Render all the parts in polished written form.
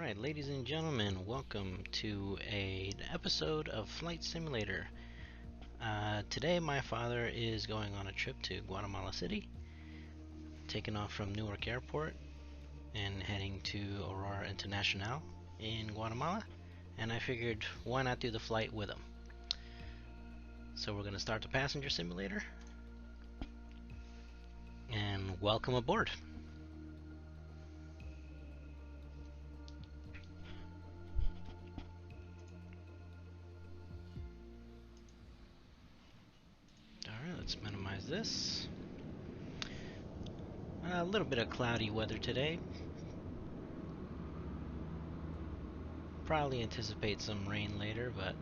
Alright, ladies and gentlemen, welcome to an episode of Flight Simulator. Today my father is going on a trip to Guatemala City, taking off from Newark Airport and heading to Aurora International in Guatemala, and I figured why not do the flight with him. So we're going to start the passenger simulator, and welcome aboard. Alright, let's minimize this. A little bit of cloudy weather today. Probably anticipate some rain later, but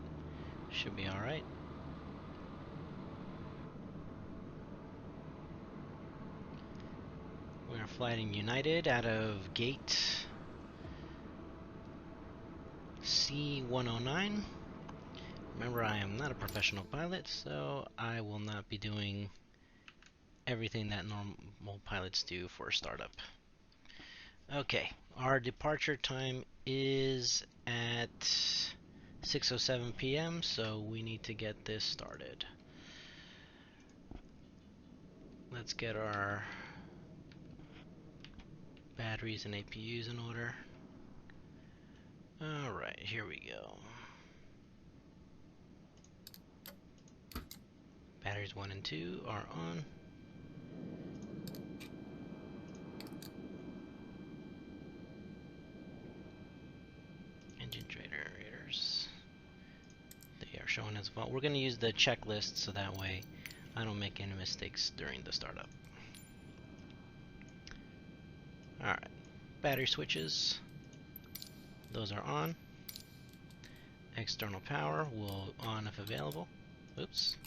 should be alright. We're flying United out of gate C109. Remember, I am not a professional pilot, so I will not be doing everything that normal pilots do for a startup. Okay, our departure time is at 6:07 p.m., so we need to get this started. Let's get our batteries and APUs in order. Alright, here we go. Batteries 1 and 2 are on. Engine generators, they are showing as well. We're going to use the checklist so that way I don't make any mistakes during the startup. Alright, battery switches, those are on. External power will on if available. Oops,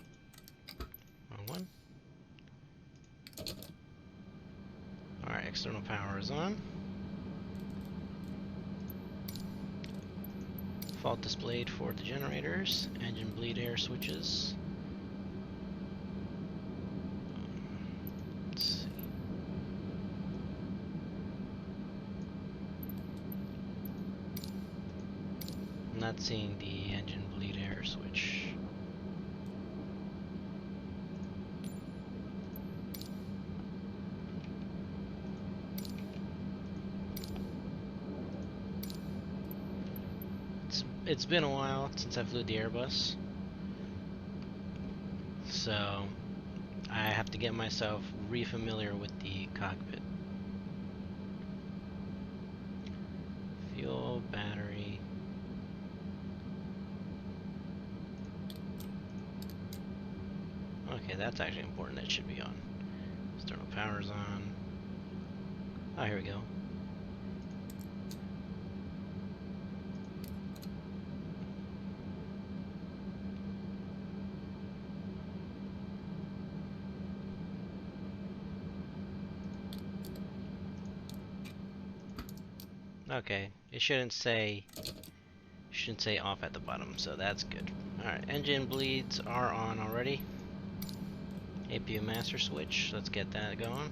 wrong one. Alright, external power is on. Fault displayed for the generators. Engine bleed air switches. Let's see. I'm not seeing the engine bleed air switch. It's been a while since I flew the Airbus, so I have to get myself re-familiar with the cockpit. Fuel, battery. Okay, that's actually important. That should be on. External power's on. Oh, here we go. Okay, it shouldn't say off at the bottom, so that's good. Alright, engine bleeds are on already. APU master switch, let's get that going.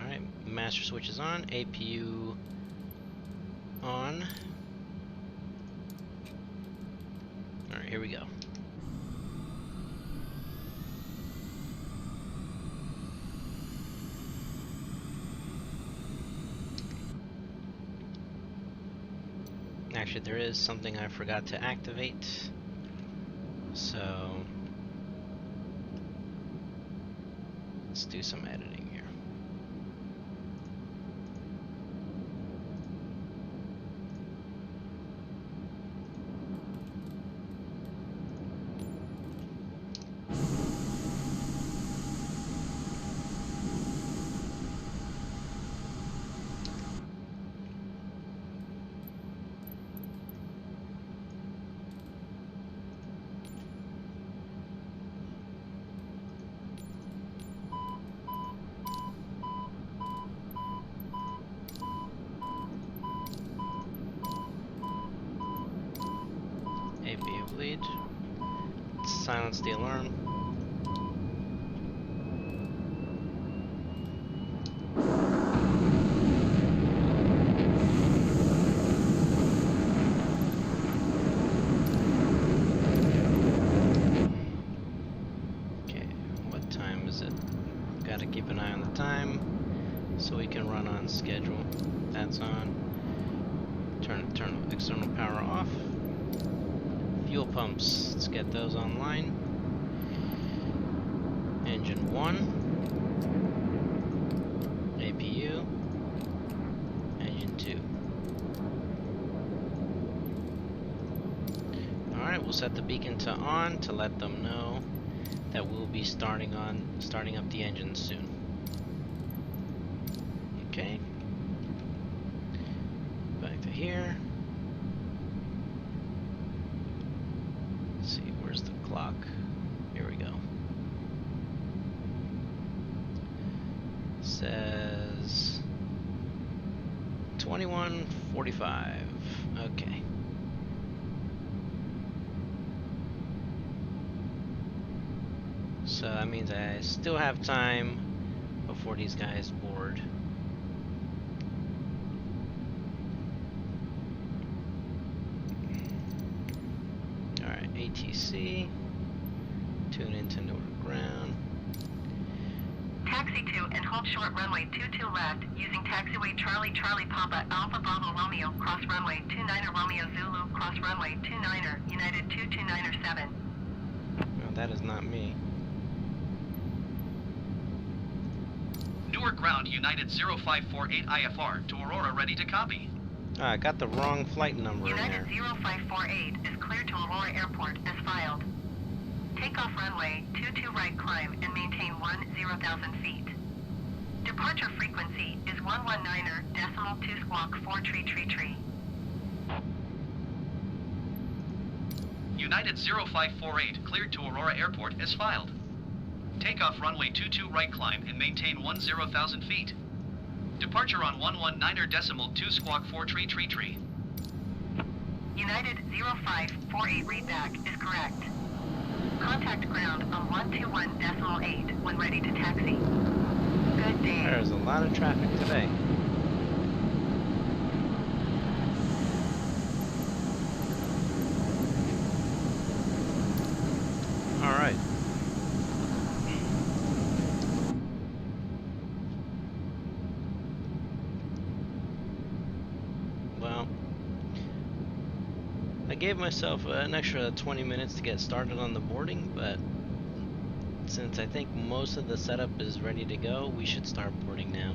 Alright, master switch is on, APU on. Alright, here we go. Actually, there is something I forgot to activate, so let's do some editing here. APU lead. Let's silence the alarm. Okay, what time is it? Gotta keep an eye on the time so we can run on schedule. That's on. Turn external power off. Fuel pumps, let's get those online. Engine 1. APU. Engine 2. Alright, we'll set the beacon to on to let them know that we'll be starting up the engine soon. Okay. Back to here. Let's see, where's the clock? Here we go. Says 21:45. Okay. So that means I still have time before these guys board. Alright, ATC. Tune into Newark ground. Taxi 2 and hold short runway 22 left using taxiway Charlie Charlie Papa Alpha Bravo Romeo cross runway 29er Romeo Zulu cross runway 29er United 229er 7. No, that is not me. Newark ground United 0548 IFR to Aurora, ready to copy. I got the wrong flight number in United there. 0548 is clear to Aurora Airport as filed. Takeoff runway 22 right climb and maintain 10,000 feet. Departure frequency is 119er decimal 2 squawk 4 tree tree tree. United 0548 cleared to Aurora Airport as filed. Takeoff runway 22 right climb and maintain 10,000 feet. Departure on 119er decimal 2 squawk 4 tree tree tree. United 0548 readback is correct. Contact ground on 121.8 when ready to taxi. Good day. There's a lot of traffic today. Alright. Well, I gave myself an extra 20 minutes to get started on the boarding, but since I think most of the setup is ready to go, we should start boarding now.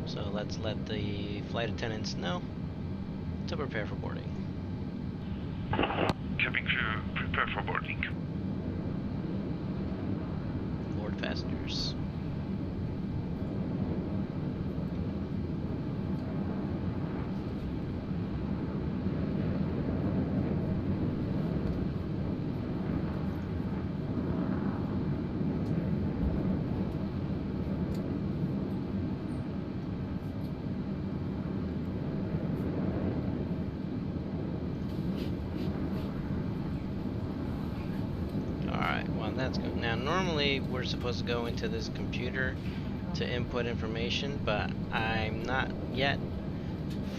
So let's let the flight attendants know to prepare for boarding. Cabin crew, prepare for boarding. Board passengers. That's good. Now normally we're supposed to go into this computer to input information, but I'm not yet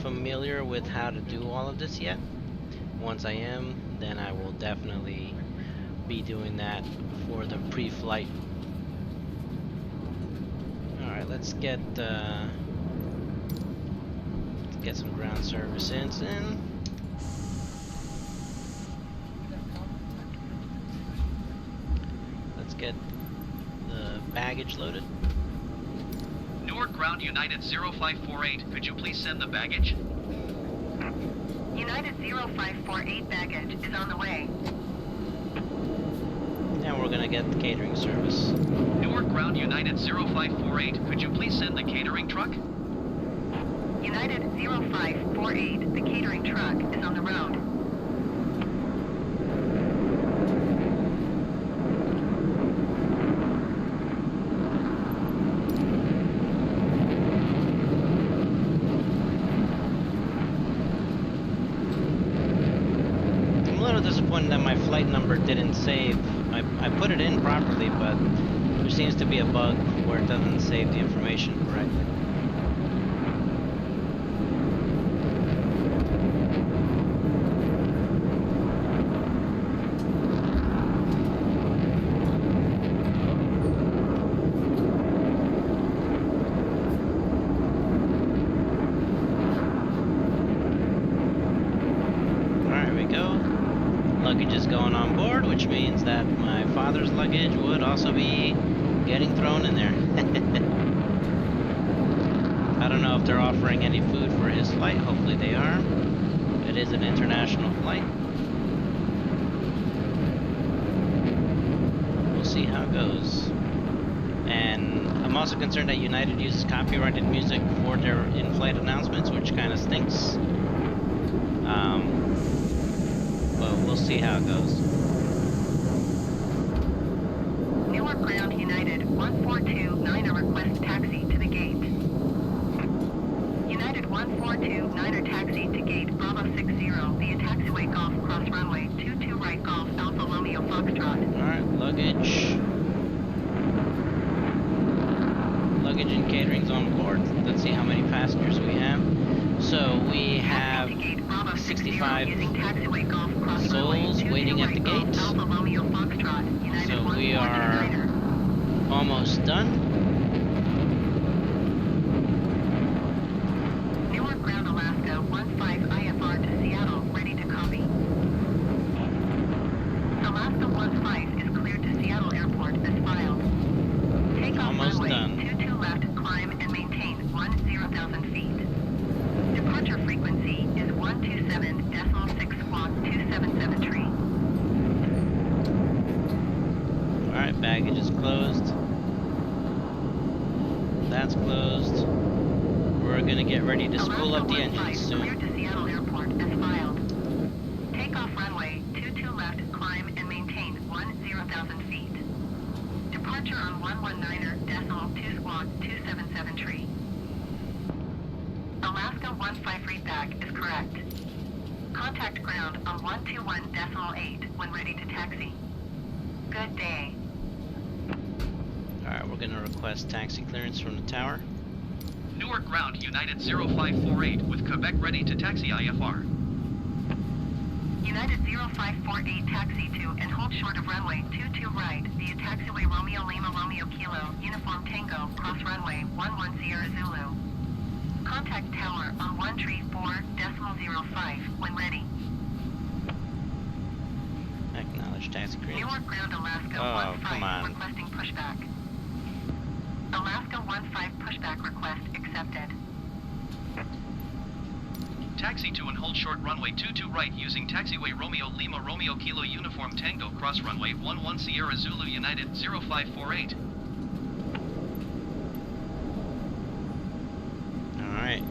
familiar with how to do all of this yet. Once I am, then I will definitely be doing that for the pre-flight. Alright, let's get some ground service in. Get the baggage loaded. Newark ground United 0548, could you please send the baggage? United 0548 baggage is on the way. And we're gonna get the catering service. Newark ground United 0548, could you please send the catering truck? United 0548, the catering truck is on the road. little disappointed that my flight number didn't save. I put it in properly, but there seems to be a bug where it doesn't save the information correctly. Luggage is going on board, which means that my father's luggage would also be getting thrown in there. I don't know if they're offering any food for his flight. Hopefully they are. It is an international flight. We'll see how it goes. And I'm also concerned that United uses copyrighted music for their in-flight announcements, which kind of stinks. But we'll see how it goes. Newark Ground United 1429er request taxi to the gate. United 1429er taxi to gate Bravo 60 via taxiway Golf cross runway 22 right Golf Alpha Romeo Foxtrot. Alright, luggage. Luggage and catering's on board. Let's see how many passengers we have. So we have 65 souls waiting at the gate. So we are almost done. Newark Ground Alaska 15 IFR to Seattle, ready to copy. Alaska 15 is cleared to Seattle Airport as filed. Take off runway 22 left, climb and maintain 10,000 feet. Departure frequency is 127.6 squawk 2773. Alright, baggage is closed. That's closed. We're gonna get ready to spool up the engines soon. Cleared to Seattle Airport as filed. Take off runway 22 left, climb and maintain 10,000 feet. Departure on 119.2 squawk 2773. Alaska 15 readback is correct. Contact ground on 121.8 when ready to taxi. Good day. Alright, we're gonna request taxi clearance from the tower. Newark Ground United 0548 with Quebec ready to taxi IFR. United 0548 taxi to and hold short of runway 22 right via taxiway Romeo Lima Romeo Kilo Uniform Tango cross runway 11 Sierra Zulu. Contact tower on 134.05 when ready. Acknowledge taxi clearance. Newark Ground Alaska 15 requesting pushback. Alaska 15 pushback request accepted. Taxi to and hold short runway 22 right using taxiway Romeo Lima Romeo Kilo Uniform Tango cross runway 11 Sierra Zulu United 0548. Alright.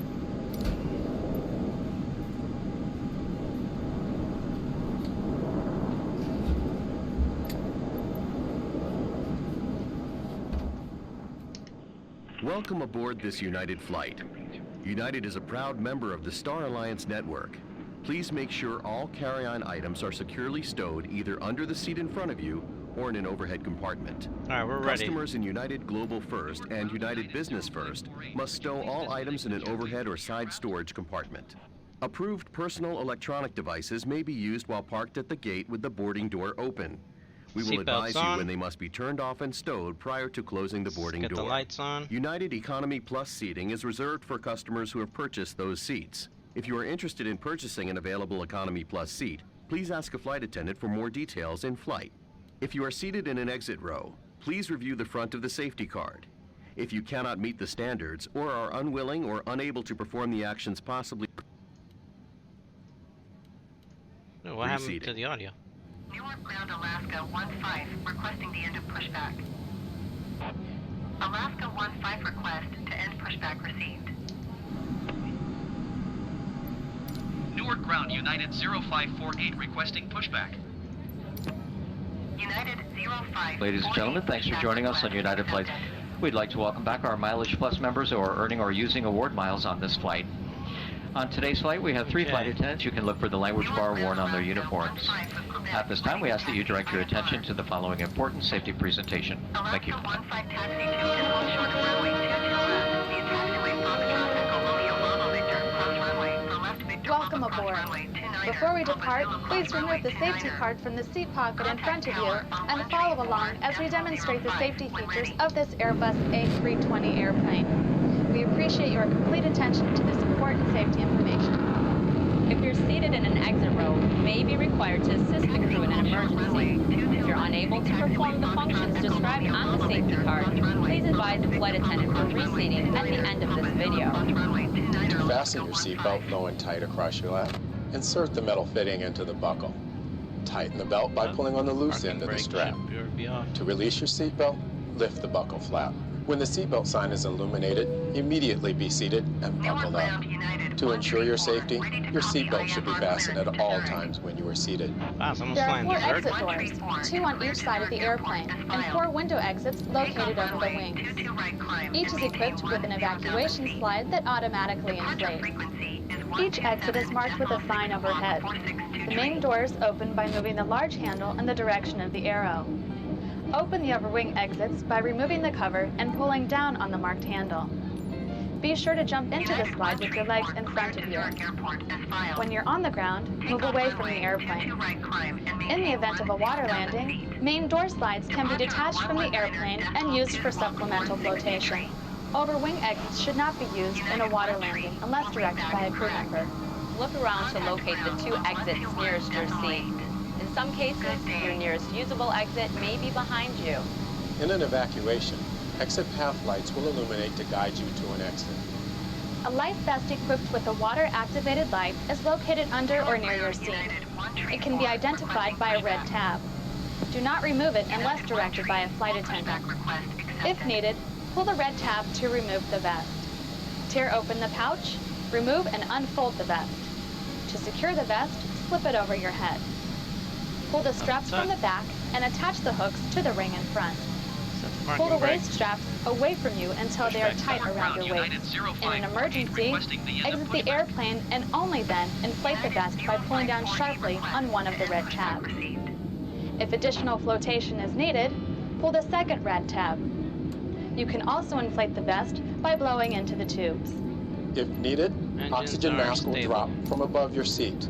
Welcome aboard this United flight. United is a proud member of the Star Alliance network. Please make sure all carry-on items are securely stowed either under the seat in front of you or in an overhead compartment. Alright, we're ready. Customers in United Global First and United Business First must stow all items in an overhead or side storage compartment. Approved personal electronic devices may be used while parked at the gate with the boarding door open. We will advise you when they must be turned off and stowed prior to closing the boarding door. Get the lights on. United Economy Plus seating is reserved for customers who have purchased those seats. If you are interested in purchasing an available Economy Plus seat, please ask a flight attendant for more details in flight. If you are seated in an exit row, please review the front of the safety card. If you cannot meet the standards or are unwilling or unable to perform the actions possibly... Oh, what happened to the audio? Newark Ground Alaska 15 requesting the end of pushback. Alaska 15 request to end pushback received. Newark Ground United 0548 requesting pushback. United 05. Ladies and gentlemen, thanks for joining us on United Flights. We'd like to welcome back our Mileage Plus members who are earning or using award miles on this flight. On today's flight, we have 3 flight attendants. You can look for the language bar worn on their uniforms. At this time, we ask that you direct your attention to the following important safety presentation. Thank you. Welcome aboard. Before we depart, please remove the safety card from the seat pocket in front of you and follow along as we demonstrate the safety features of this Airbus A320 airplane. We appreciate your complete attention to this important safety information. If you're seated in an exit row, you may be required to assist the crew in an emergency. If you're unable to perform the functions described on the safety card, please advise the flight attendant for reseating at the end of this video. To fasten your seatbelt low and tight across your lap, insert the metal fitting into the buckle. Tighten the belt by pulling on the loose end of the strap. To release your seatbelt, lift the buckle flap. When the seatbelt sign is illuminated, immediately be seated and buckle up. To ensure your safety, your seatbelt should be fastened at all times when you are seated. There are 4 exit doors, 2 on each side of the airplane, and 4 window exits located over the wings. Each is equipped with an evacuation slide that automatically inflates. Each exit is marked with a sign overhead. The main doors open by moving the large handle in the direction of the arrow. Open the overwing exits by removing the cover and pulling down on the marked handle. Be sure to jump into the slide with your legs in front of you. When you're on the ground, move away from the airplane. In the event of a water landing, main door slides can be detached from the airplane and used for supplemental flotation. Overwing exits should not be used in a water landing unless directed by a crew member. Look around to locate the 2 exits nearest your seat. In some cases, your nearest usable exit may be behind you. In an evacuation, exit path lights will illuminate to guide you to an exit. A life vest equipped with a water-activated light is located under or near your seat. It can be identified by a red tab. Do not remove it unless directed by a flight attendant. If needed, pull the red tab to remove the vest. Tear open the pouch, remove and unfold the vest. To secure the vest, slip it over your head. Pull the straps from the back and attach the hooks to the ring in front. Pull the waist straps away from you until they are tight around your waist. In an emergency, exit the airplane and only then inflate the vest by pulling down sharply on one of the red tabs. If additional flotation is needed, pull the second red tab. You can also inflate the vest by blowing into the tubes. If needed, oxygen mask will drop from above your seat.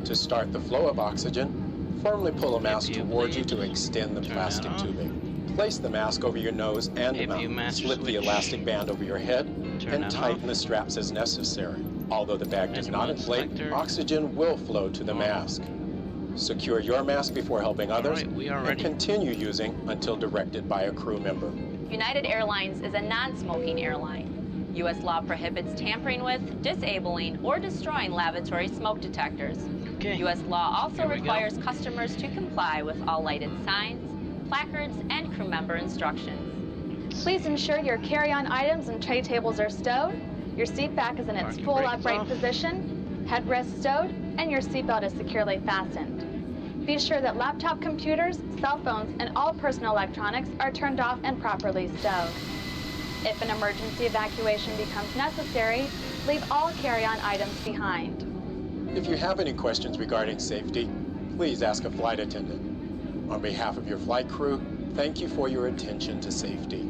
To start the flow of oxygen, firmly pull a mask towards you to extend the plastic tubing. Place the mask over your nose and mouth, slip the elastic band over your head, and tighten the straps as necessary. Although the bag does not inflate, oxygen will flow to the mask. Secure your mask before helping others, and continue using until directed by a crew member. United Airlines is a non-smoking airline. U.S. law prohibits tampering with, disabling, or destroying lavatory smoke detectors. U.S. law also requires customers to comply with all lighted signs, placards, and crew member instructions. Please ensure your carry-on items and tray tables are stowed, your seat back is in its full upright position, headrest stowed, and your seatbelt is securely fastened. Be sure that laptop computers, cell phones, and all personal electronics are turned off and properly stowed. If an emergency evacuation becomes necessary, leave all carry-on items behind. If you have any questions regarding safety, please ask a flight attendant. On behalf of your flight crew, thank you for your attention to safety.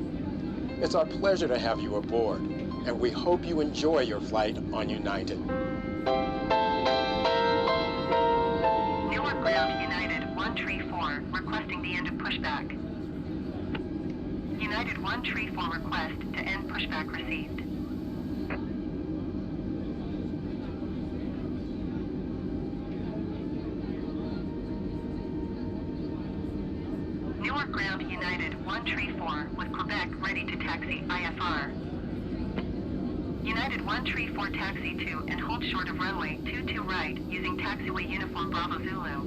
It's our pleasure to have you aboard, and we hope you enjoy your flight on United. Newark ground United 134 requesting the end of pushback. United 134 request to end pushback received. Newark ground United 134 with Quebec ready to taxi IFR. United 134 taxi to and hold short of runway 22 right using taxiway uniform Bravo Zulu.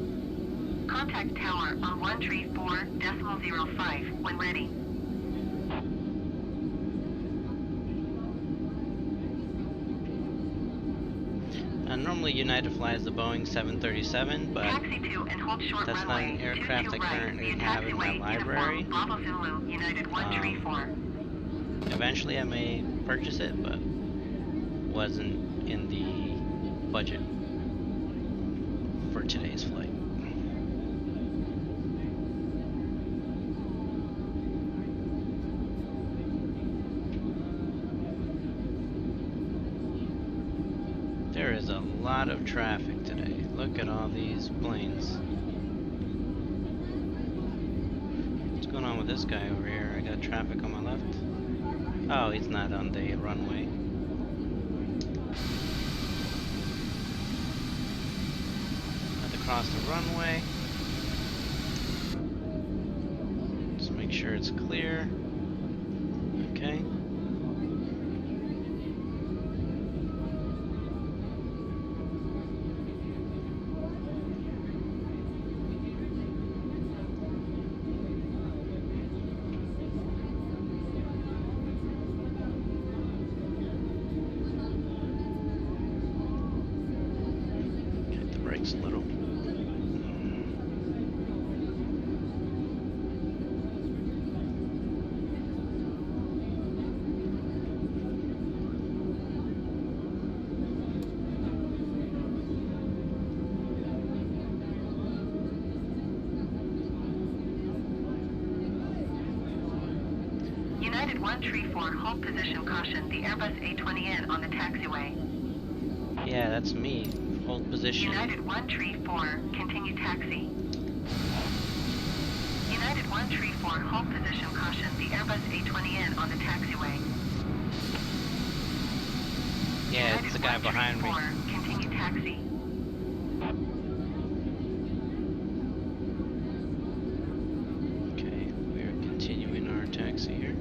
Contact tower on 134.05 when ready. Normally United flies the Boeing 737, but Taxi to and hold short that's not runway an aircraft I 22 right currently via have in my taxiway library. uniform Bravo Zulu United 134. Eventually I may purchase it, but wasn't in the budget for today's flight. There is a lot of traffic today. Look at all these planes. What's going on with this guy over here? I got traffic on my left. Oh, he's not on the runway. Have to cross the runway. Let's make sure it's clear. Okay. A little. United 134, hold position caution. The Airbus A20N on the taxiway. Yeah, that's me. Hold position. United 134, continue taxi. United 134, hold position caution. The Airbus A20N on the taxiway. Yeah, United it's the guy behind me. Continue taxi. Okay, we're continuing our taxi here.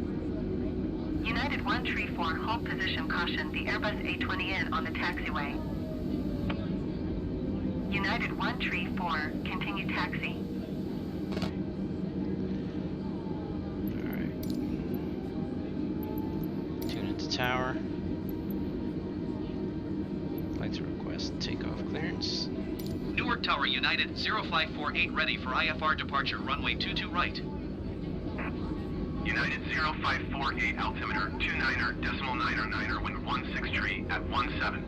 United 134, hold position caution. The Airbus A20N on the taxiway. United 134, continue taxi. Alright. Tune into tower. I'd like to request takeoff clearance. Newark Tower United 0548 ready for IFR departure, runway 22 right. United 0548 altimeter 29er.9er wind 16 tree at 17.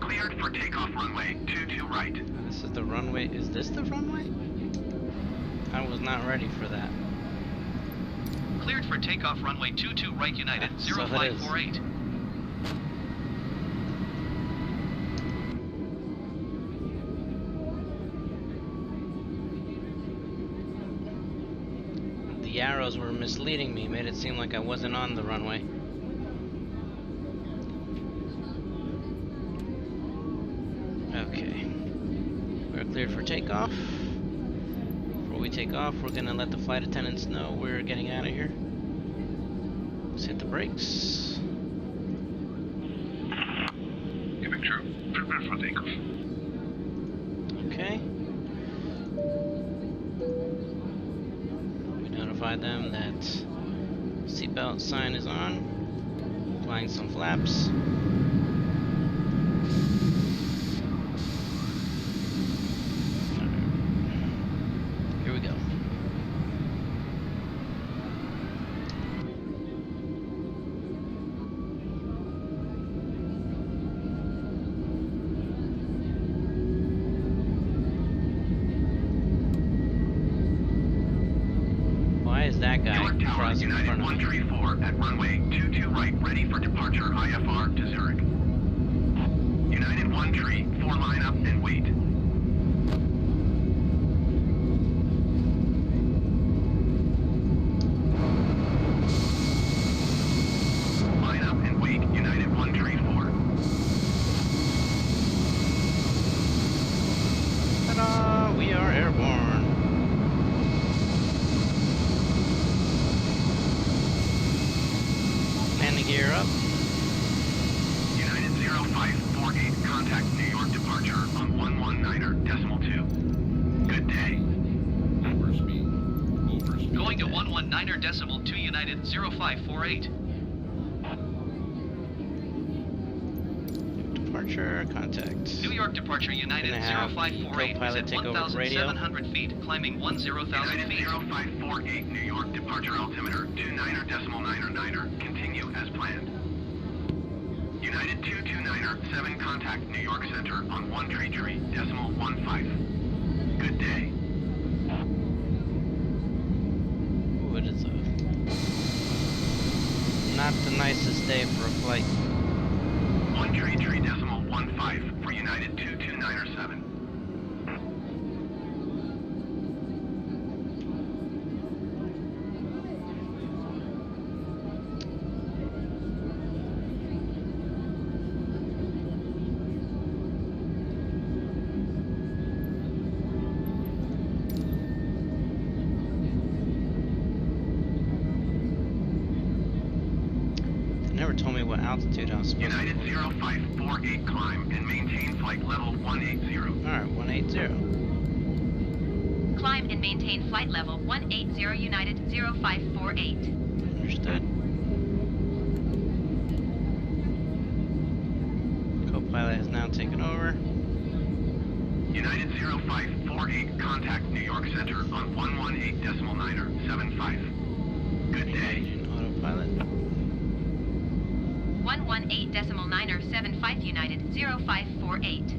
Cleared for takeoff runway 22 right. This is the runway. Is this the runway? I was not ready for that. Cleared for takeoff runway 22 right United 0548. The arrows were misleading me, made it seem like I wasn't on the runway. Okay, we're cleared for takeoff. Before we take off, we're gonna let the flight attendants know we're getting out of here. Let's hit the brakes. Giving true. Prepare for takeoff. Okay. We notified them that seatbelt sign is on. Applying some flaps. Here we go. Why is that guy crossing in front of me? United 134 at runway 22 right ready for departure IFR to Zurich. United 134 line up and wait. Line up and wait, United 134. Ta-da! We are airborne. Landing gear up. United 0548, contact New York departure on 119er.2. Good day. Going to 119er.2 United 0548. Departure contact. New York departure United Gonna have 0548 is co-pilot at take over the radio. 1,700 feet, climbing 10,000 United feet. 0548, New York departure altimeter 29er.9er. Continue as planned. United 229er 7 contact New York Center on 133.15. Good day. Ooh, it is not the nicest day for a flight. 133.15 for United 229er 7. Never told me what altitude I was supposed United to be. 0548 climb and maintain flight level 180. Alright, 180. Climb and maintain flight level 180 United 0548. Understood. Co-pilot has now taken over. United 0548 contact New York Center on 118.975. Good day. Engine autopilot. 118.975 United 0548.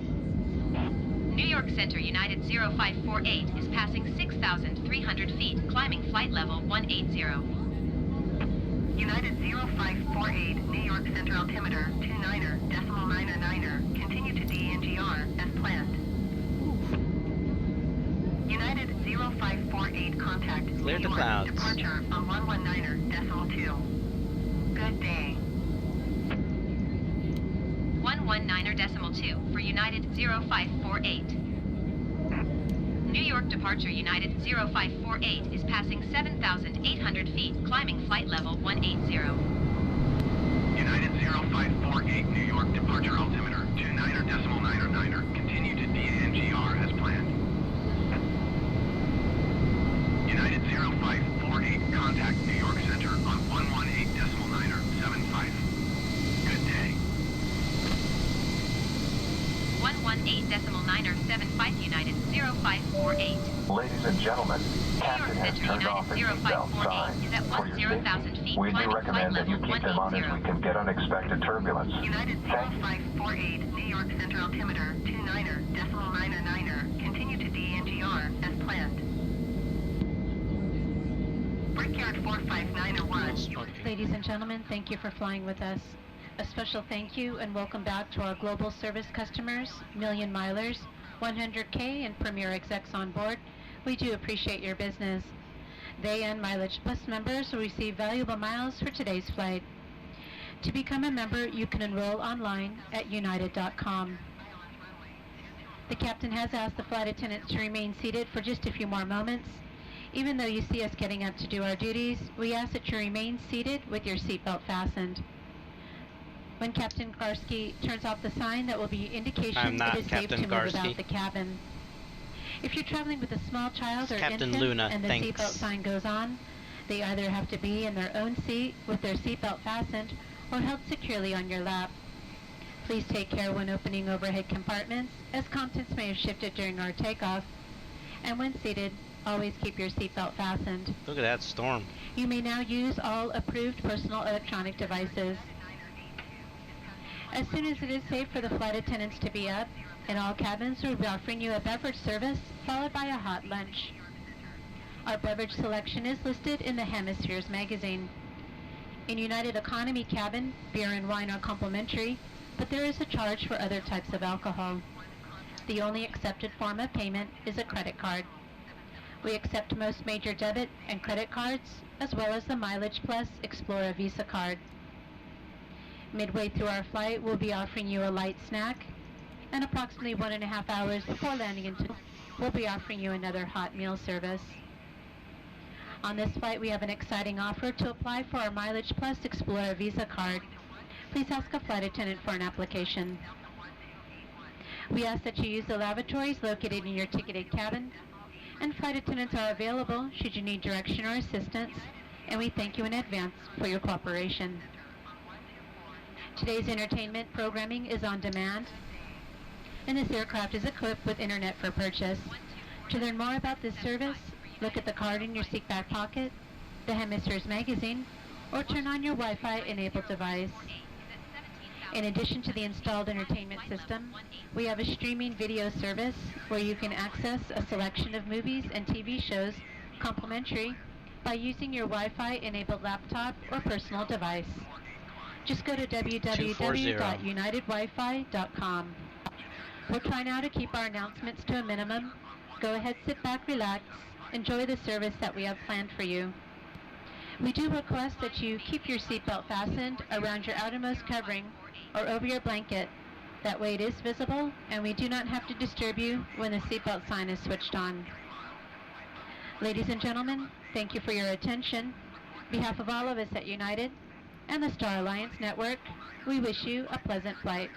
New York Center United 0548 is passing 6,300 feet, climbing flight level 180. United 0548 New York Center altimeter 29er.999er, continue to DNGR as planned. United 0548 contact Clear New the York, clouds. departure on 119er.2. Good day. 119er.2 for United 0548. New York departure United 0548 is passing 7,800 feet, climbing flight level 180. United 0548 New York departure altimeter 29er.999er, continue to DNGR as planned. United 0548 contact New York Center on 118.975. Good day. 118.975 United 0548. Ladies and gentlemen, New York Captain has Center turned United off his seatbelt 0548 sign. is at For your 10,000 safety, feet, we do climbing recommend flight that you level keep them on as we 180. can get unexpected turbulence. United Thank you. 0548 New York Center altimeter 29er.999er, continue to DNGR as planned. Brickyard 45901. Ladies and gentlemen, thank you for flying with us. A special thank you and welcome back to our global service customers, Million Milers, 100K and Premier Execs on board. We do appreciate your business. They and Mileage Plus members will receive valuable miles for today's flight. To become a member, you can enroll online at united.com. The captain has asked the flight attendants to remain seated for just a few more moments. Even though you see us getting up to do our duties, we ask that you remain seated with your seatbelt fastened. When Captain Garski turns off the sign, that will be indication it is safe to move about the cabin. If you're traveling with a small child or infant and the seatbelt sign goes on, they either have to be in their own seat with their seatbelt fastened or held securely on your lap. Please take care when opening overhead compartments, as contents may have shifted during our takeoff. And when seated, always keep your seatbelt fastened. Look at that storm. You may now use all approved personal electronic devices. As soon as it is safe for the flight attendants to be up, in all cabins we'll be offering you a beverage service followed by a hot lunch. Our beverage selection is listed in the Hemispheres magazine. In United Economy cabin, beer and wine are complimentary, but there is a charge for other types of alcohol. The only accepted form of payment is a credit card. We accept most major debit and credit cards, as well as the Mileage Plus Explorer Visa card. Midway through our flight, we'll be offering you a light snack, and approximately 1.5 hours before landing in Toronto, we'll be offering you another hot meal service. On this flight, we have an exciting offer to apply for our Mileage Plus Explorer Visa card. Please ask a flight attendant for an application. We ask that you use the lavatories located in your ticketed cabin, and flight attendants are available should you need direction or assistance, and we thank you in advance for your cooperation. Today's entertainment programming is on demand, and this aircraft is equipped with internet for purchase. To learn more about this service, look at the card in your seat back pocket, the Hemispheres magazine, or turn on your Wi-Fi enabled device. In addition to the installed entertainment system, we have a streaming video service where you can access a selection of movies and TV shows complimentary by using your Wi-Fi enabled laptop or personal device. Just go to www.unitedwifi.com. We'll try now to keep our announcements to a minimum. Go ahead, sit back, relax, enjoy the service that we have planned for you. We do request that you keep your seatbelt fastened around your outermost covering or over your blanket. That way it is visible and we do not have to disturb you when the seatbelt sign is switched on. Ladies and gentlemen, thank you for your attention. On behalf of all of us at United and the Star Alliance Network, we wish you a pleasant flight.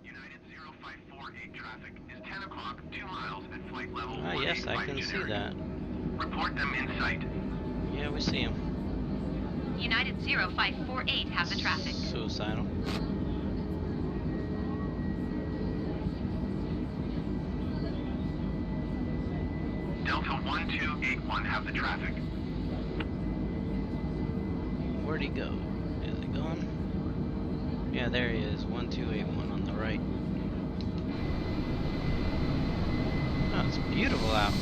United 0548 traffic is 10 o'clock, 2 miles at flight level. Ah, yes, I can see that. Report them in sight. Yeah, we see him. United 0548 have the traffic. Suicidal. Delta 1281 have the traffic. Where'd he go? Is he gone? Yeah, there he is. 1281 on the right. Oh, it's beautiful out.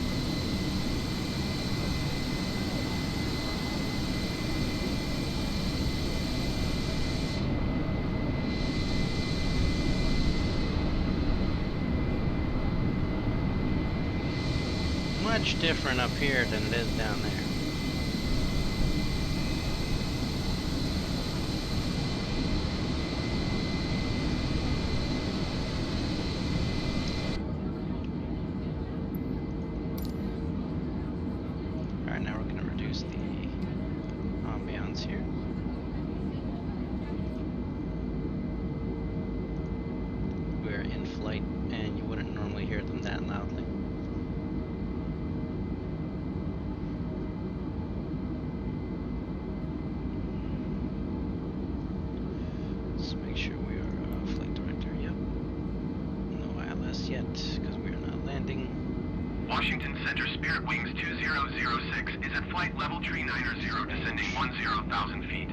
Much different up here than it is down there. Alright, now we're going to reduce the ambiance here. We're in flight and you wouldn't normally hear them that loudly. Washington Center Spirit Wings 2006 is at flight level 390, descending 10,000 feet.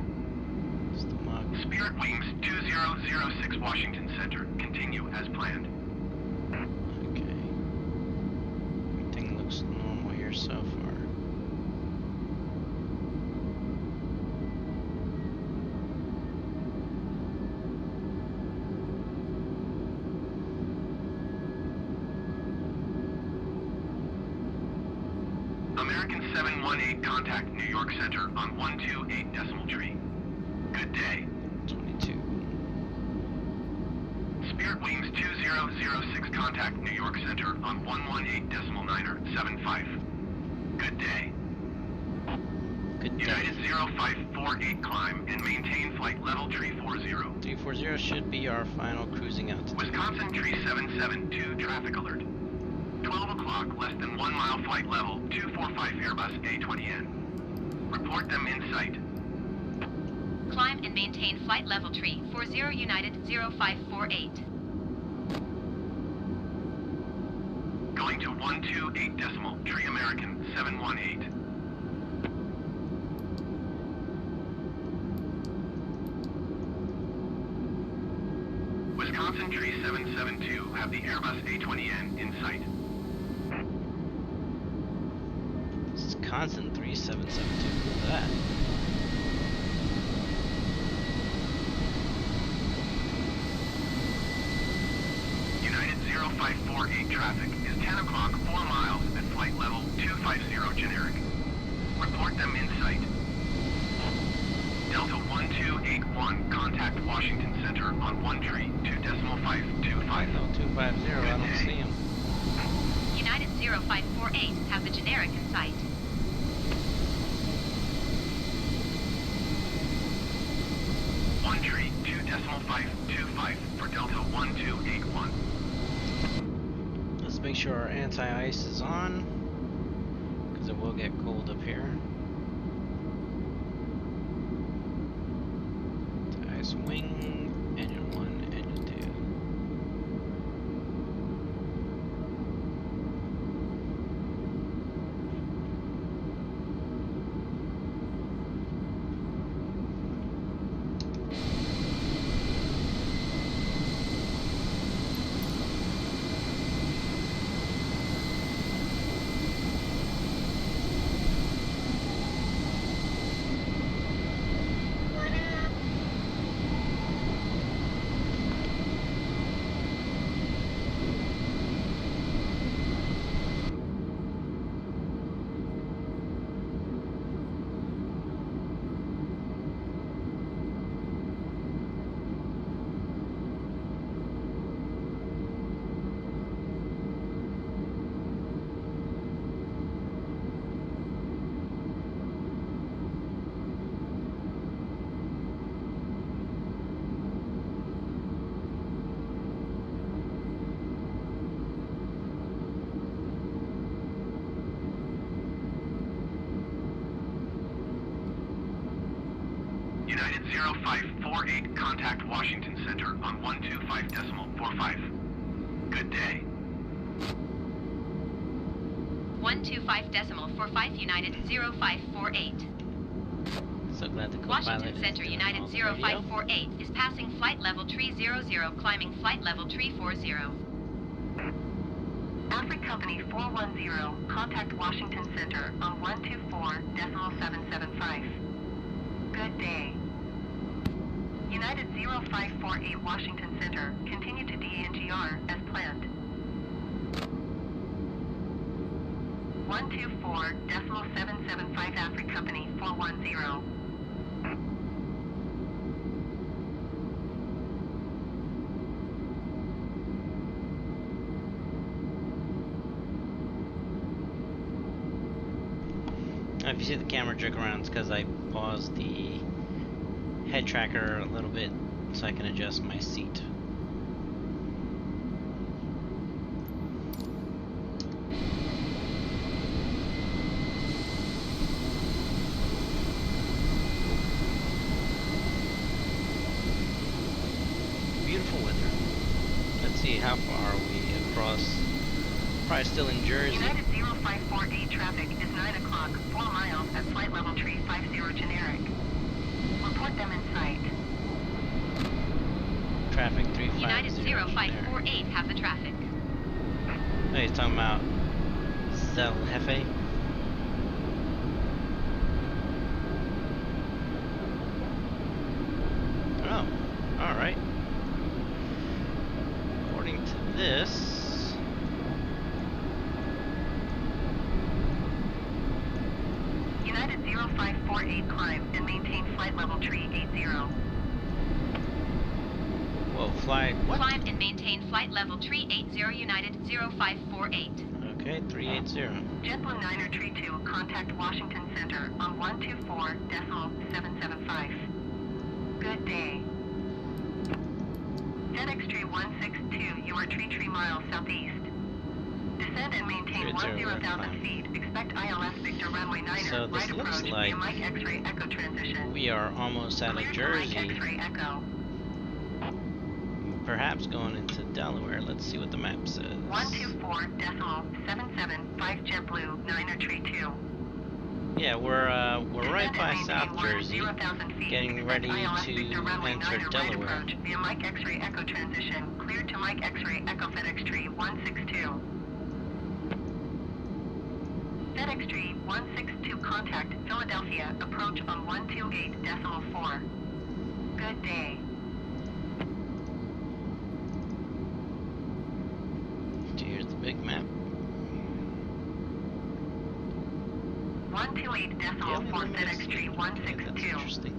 Spirit Wings 2006 Washington Center, continue as planned. Okay. Everything looks normal here so far. American 718 contact New York Center on 128 decimal tree. Good day. 22. Spirit Wings 2006 contact New York Center on 118 decimal 975. Good day. Good day. United 0548 climb and maintain flight level 340. 340 should be our final cruising altitude. Wisconsin Tree 772 traffic alert. 12 o'clock, less than 1 mile flight level, 245 Airbus A20N. Report them in sight. Climb and maintain flight level 340 United 0548. Going to 128 decimal, Tree American 718. Wisconsin Tree 772 have the Airbus A20N in sight. Wisconsin 3772. Look at that. United 0548 traffic is 10 o'clock, 4 miles at flight level 250 generic. Report them in sight. Delta 1281 contact Washington Center on 1 tree 2.525. No, 250. I don't see him. United 0548 have the generic in sight. One tree 2.525 for Delta 1281. Let's make sure our anti-ice is on, because it will get cold up here. Anti-ice wing, engine 1, engine 2. 0548, contact Washington Center on 125.45. Good day. 125.45 United 0548. So glad the Washington Center United 0548 is passing flight level 300, climbing flight level 340. Afric Company 410, contact Washington Center on 124.775. Good day. United 0548 Washington Center, continue to DNGR as planned. 124.775 Afric Company 410. If you see the camera jerk around, it's because I paused the head tracker a little bit so I can adjust my seat. Beautiful weather. Let's see, how far are we across? Probably still in Jersey. United 0548 traffic is 9 o'clock, 4 miles at flight level 350 generic. Report them in sight. Traffic 350. United 0548 have the traffic. Oh, he's talking about Zel Jefe. Oh, alright. According to this, United 0548 climb and maintain flight level 380. whoa, flight, what? Climb and maintain flight level 380 United 0548. Okay, 380. JetBlue 932, contact Washington Center on 124.775. Good day. FedEx 162, you are 3 miles southeast. Descend and maintain 10,000 feet. Expect ILS Victor runway 9er, So this right looks approach like via Mike X-ray Echo transition. we are almost out of Jersey. Mike X-ray Echo. Perhaps going into Delaware. Let's see what the map says. 124.775 JetBlue 932. Yeah, we're right by South Jersey, getting ready to enter Delaware. Via Mike X-ray Echo transition, cleared to Mike X-ray Echo FedEx Tree 162. FedEx Tree 162, contact Philadelphia, approach on 128.4. Good day. Here's the big map. 128.4 FedEx Tree 162. That's interesting.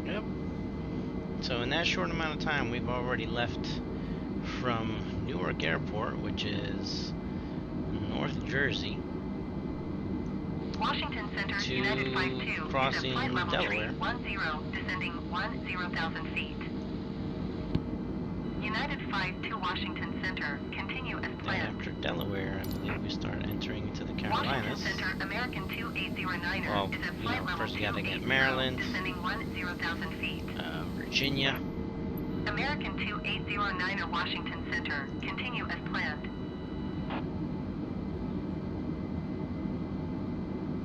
Yep. So in that short amount of time, we've already left from Newark Airport, which is North Jersey, Washington Center, to United 52, crossing flight level Delaware. 310, descending 10,000 feet. United 52, Washington Center, continue as Then planned. after Delaware, I believe we start entering into the Washington Carolinas. Center, American 280-9er Well, is at you flight know, level first you gotta get 280, Maryland, descending 10,000 feet. Virginia. American 280-9er, Washington Center, continue as planned.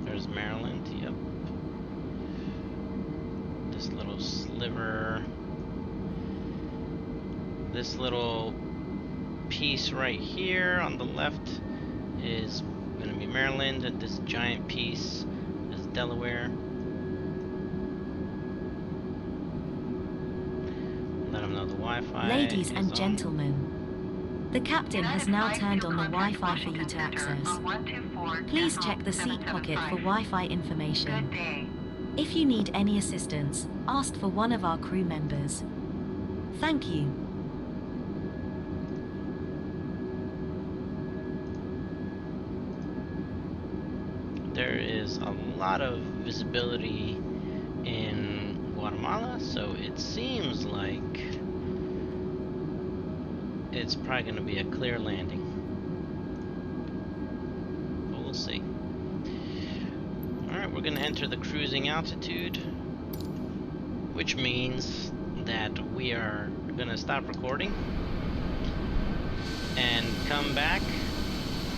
There's Maryland, yep. This little sliver, this little piece right here on the left is going to be Maryland, and this giant piece is Delaware. Let them know the Wi-Fi. Ladies and gentlemen, the captain has now turned on the Wi-Fi for you to access. Please check the seat pocket for Wi-Fi information. If you need any assistance, ask for one of our crew members. Thank you. There is a lot of visibility in Guatemala, so it seems like it's probably going to be a clear landing. But we'll see. Alright, we're going to enter the cruising altitude, which means that we are going to stop recording and come back.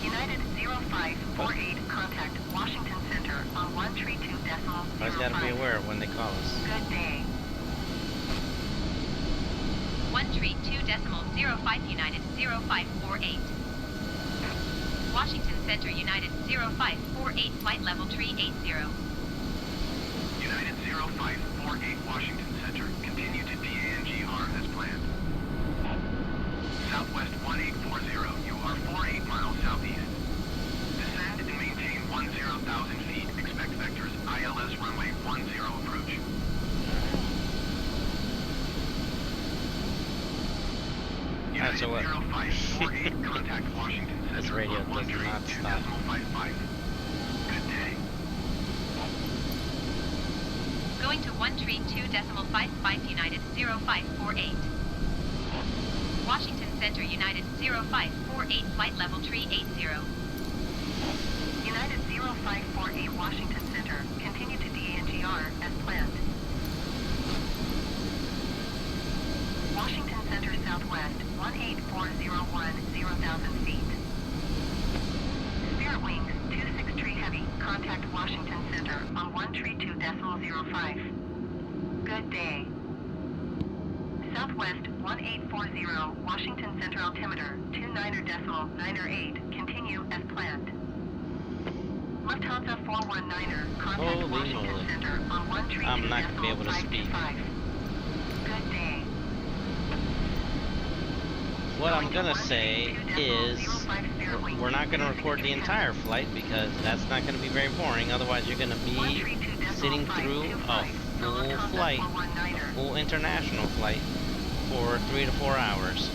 United 0548, contact Washington Center on 132.0. I just got to be aware when they call us. Good day. 132.05 United 0548. Washington Center United 0548, flight level 380. United 0548 Washington Center. Continue to DANGR as planned. Southwest 1840. You are 48 miles southeast. Descend and maintain 10,000 feet. Expect vectors ILS runway 10 approach. Alright, so what? 0548 contact Washington Center. This radio does not stop. 2.55. Good day. Going to 132.55 United 0548. Washington Center United 0548, flight level 380. United 0548 Washington Center. Continue to DANGR as planned. Washington Center Southwest 18401, 0,000 feet. Spirit Wings 263 Heavy. Contact Washington Center on 132.05. Good day. Southwest 1840, Washington Center altimeter 29.98. Continue as planned. Lufthansa 419er, contact Holy Washington moly. Center on 132.525. I'm not going to be able to speak. Good day. What I'm going to say is we're not going to record the entire flight because that's not going to be very boring. Otherwise, you're going to be sitting through a full flight, a full international flight for 3 to 4 hours.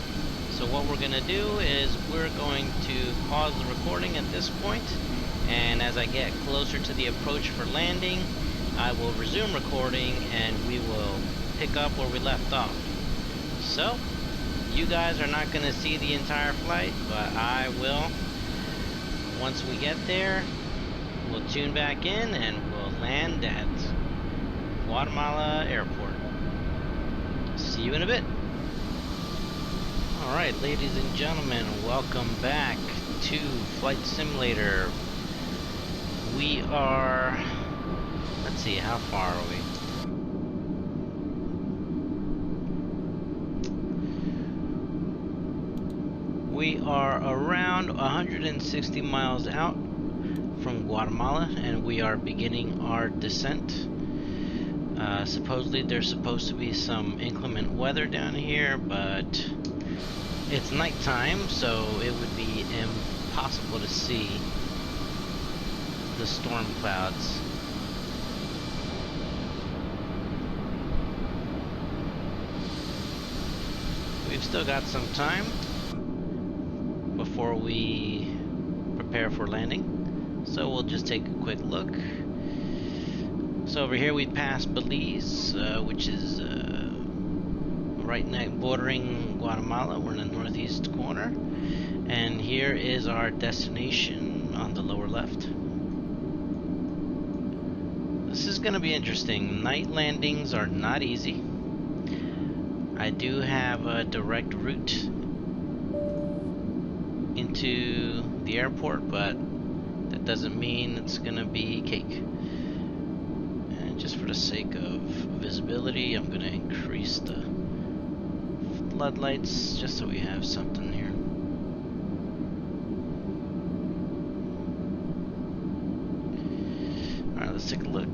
So what we're going to do is we're going to pause the recording at this point, and as I get closer to the approach for landing, I will resume recording and we will pick up where we left off. So, you guys are not going to see the entire flight, but I will. Once we get there, we'll tune back in and we'll land at Guatemala Airport. See you in a bit. Alright, ladies and gentlemen, welcome back to Flight Simulator. We are... let's see, how far are we? We are around 160 miles out from Guatemala, and we are beginning our descent. Supposedly there's supposed to be some inclement weather down here, but it's nighttime, so it would be impossible to see the storm clouds. We've still got some time before we prepare for landing, so we'll just take a quick look. So over here we pass Belize, which is right now bordering Guatemala. We're in the northeast corner, and here is our destination on the lower left. This is going to be interesting. Night landings are not easy. I do have a direct route into the airport, but that doesn't mean it's gonna be cake. And just for the sake of visibility, I'm gonna increase the floodlights just so we have something here. Alright, let's take a look.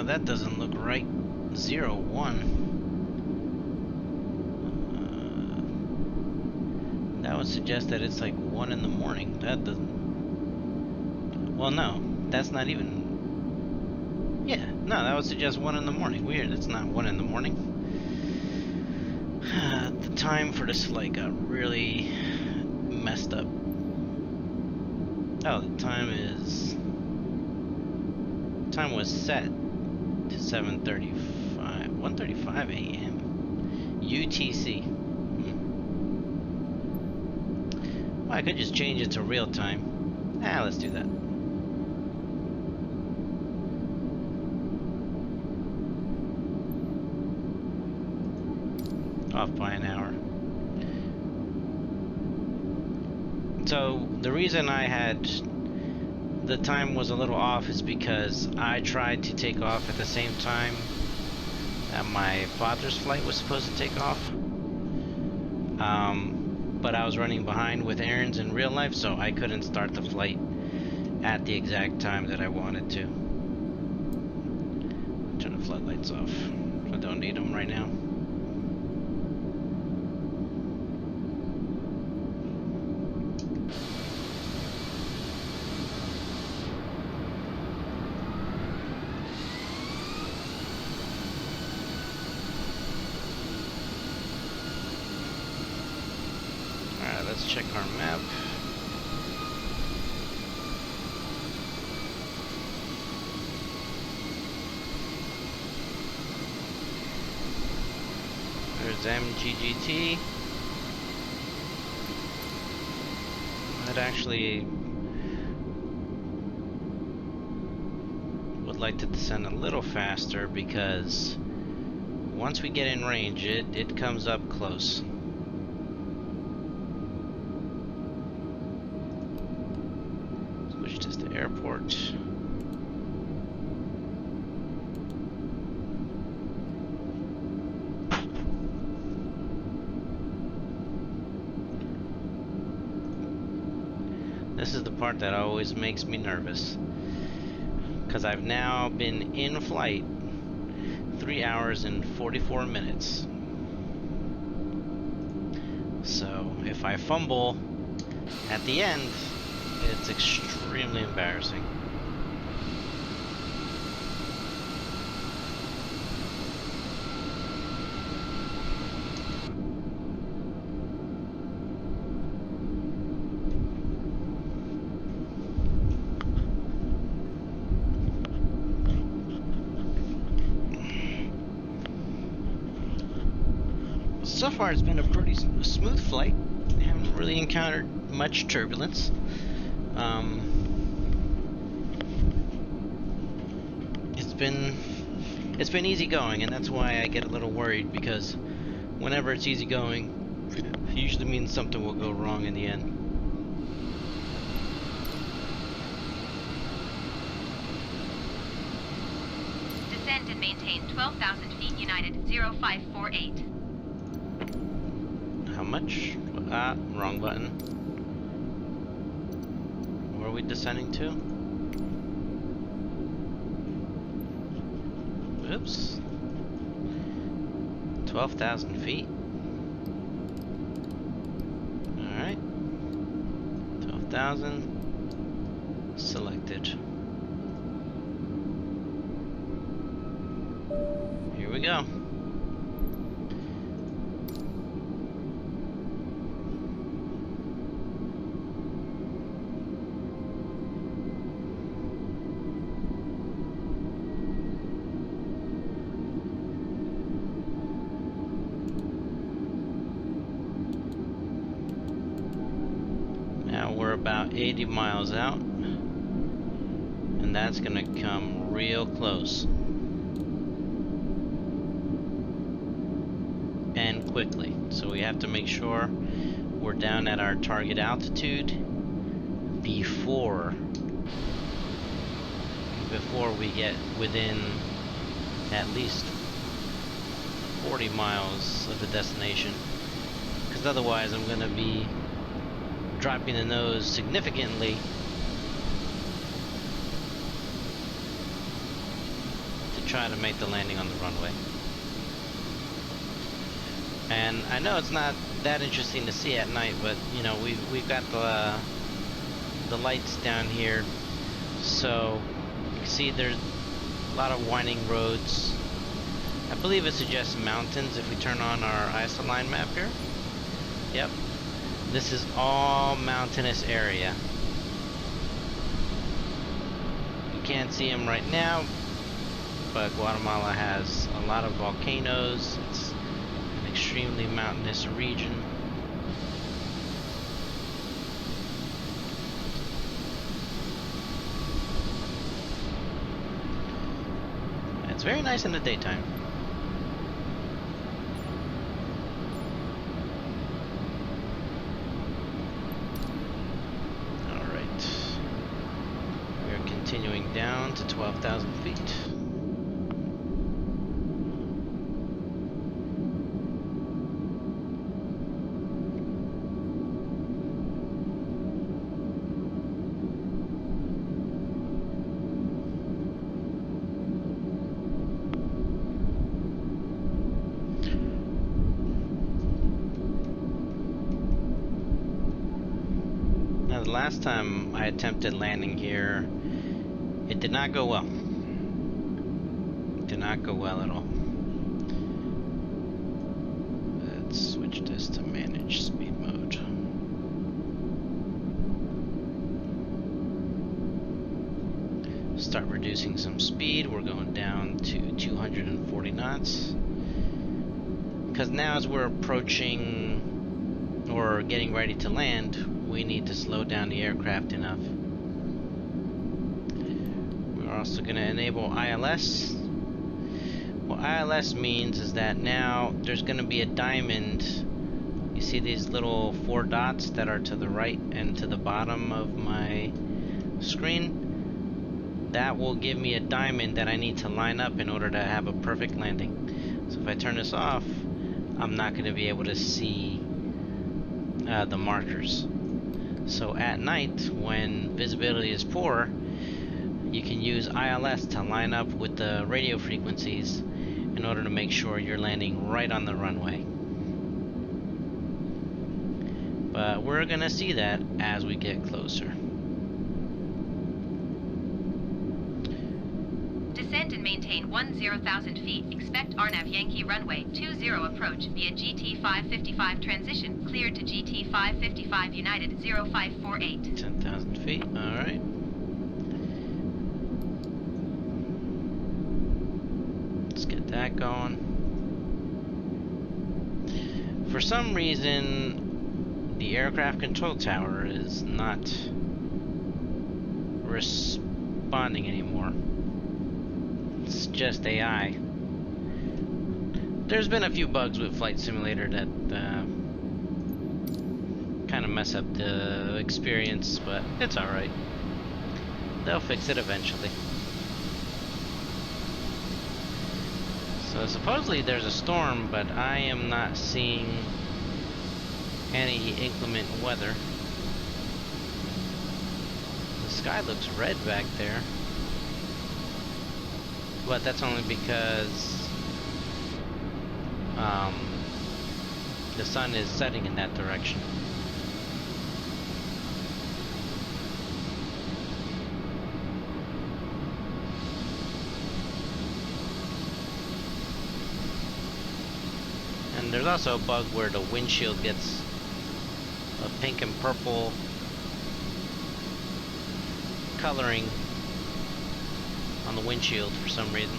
That doesn't look right. 01. That would suggest that it's like 1 in the morning. That doesn't... well, no, that's not even... yeah, no, that would suggest 1 in the morning. Weird, it's not 1 in the morning. The time for this flight got really messed up. Oh, the time is... time was set to 7:35. 1:35 a.m. UTC. Well, I could just change it to real time. Let's do that. Off by an hour. So the reason I had the time was a little off is because I tried to take off at the same time that my father's flight was supposed to take off. But I was running behind with errands in real life, so I couldn't start the flight at the exact time that I wanted to. Turn the floodlights off. I don't need them right now. Let's check our map. There's MGGT. I'd actually would like to descend a little faster because once we get in range, it comes up close. Airport. This is the part that always makes me nervous, because I've now been in flight 3 hours and 44 minutes. So if I fumble at the end, it's extremely embarrassing. So far it's been a pretty smooth flight. I haven't really encountered much turbulence. It's been easy going, and that's why I get a little worried, because whenever it's easy going, it usually means something will go wrong in the end. Descend and maintain 12,000 feet United 0548. How much? Wrong button. Where are we descending to? Oops. 12,000 feet. Alright. 12,000. Selected. Here we go. We're about 80 miles out, and that's gonna come real close and quickly, so we have to make sure we're down at our target altitude before we get within at least 40 miles of the destination, because otherwise I'm gonna be dropping the nose significantly to try to make the landing on the runway. And I know it's not that interesting to see at night, but you know, we've got the lights down here, so you can see there's a lot of winding roads. I believe it suggests mountains if we turn on our isoline map here. Yep. This is all mountainous area. You can't see them right now, but Guatemala has a lot of volcanoes. It's an extremely mountainous region. It's very nice in the daytime. Alright. We are continuing down to 12,000 feet. Last time I attempted landing here, it did not go well. It did not go well at all. Let's switch this to manage speed mode. Start reducing some speed. We're going down to 240 knots. Because now as we're approaching or getting ready to land, we need to slow down the aircraft enough. We're also going to enable ILS. What ILS means is that now there's going to be a diamond. You see these little 4 dots that are to the right and to the bottom of my screen? That will give me a diamond that I need to line up in order to have a perfect landing. So if I turn this off, I'm not going to be able to see the markers. So at night, when visibility is poor, you can use ILS to line up with the radio frequencies in order to make sure you're landing right on the runway. But we're gonna see that as we get closer. Descend and maintain 10,000 feet. Expect RNAV Yankee runway 20 approach via GT 555 transition. Cleared to GT 555 United 0548. 10,000 feet, alright. Let's get that going. For some reason, the aircraft control tower is not responding anymore. It's just AI. There's been a few bugs with Flight Simulator that kind of mess up the experience, but it's alright. They'll fix it eventually. So supposedly there's a storm, but I am not seeing any inclement weather. The sky looks red back there. But that's only because the sun is setting in that direction. And there's also a bug where the windshield gets a pink and purple coloring on the windshield for some reason.